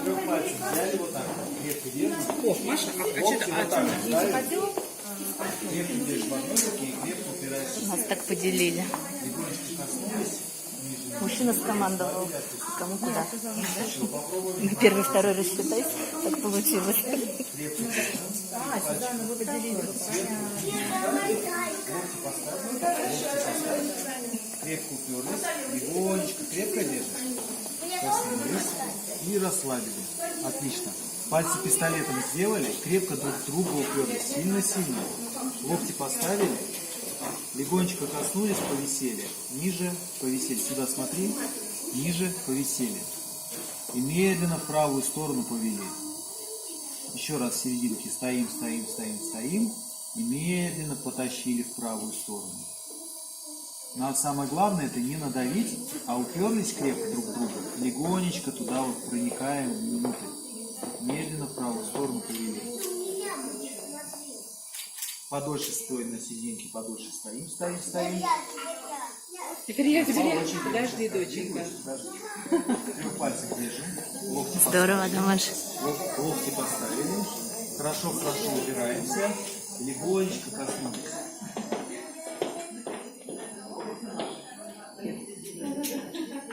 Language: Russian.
Трех пальцев взяли вот так, крепко держим. О, Маша, Локти вот так ставим. Крепко держишь в одной руке и крепко упираешься. Нас так поделили. Легонечко коснулись. Мужчина скомандовал, кому куда. На первый, второй рассчитайся. Так получилось. Сюзанна, вы поделили. Локти поставили. Крепко уперлись. Легонечко, крепко держишь. Коснулись и расслабили. Отлично. Пальцы пистолетом сделали, крепко друг к другу уперлись. Сильно-сильно. Локти поставили. Легонечко коснулись, повисели. Ниже, повисели. Сюда смотри. Ниже, повисели. И медленно в правую сторону повели. Еще раз в серединке. Стоим, стоим, стоим, стоим. И медленно потащили в правую сторону. Но самое главное, это не надавить, а уперлись крепко друг к другу. Легонечко туда вот проникаем внутрь. Медленно в правую сторону повели. Подольше стоим на серединке, подольше стоим, стоим, стоим. Теперь я, подожди, доченька. Трех пальцев держим. Локти Здорово, да, Маш? Локти поставили. Хорошо, хорошо упираемся. Легонечко коснулись.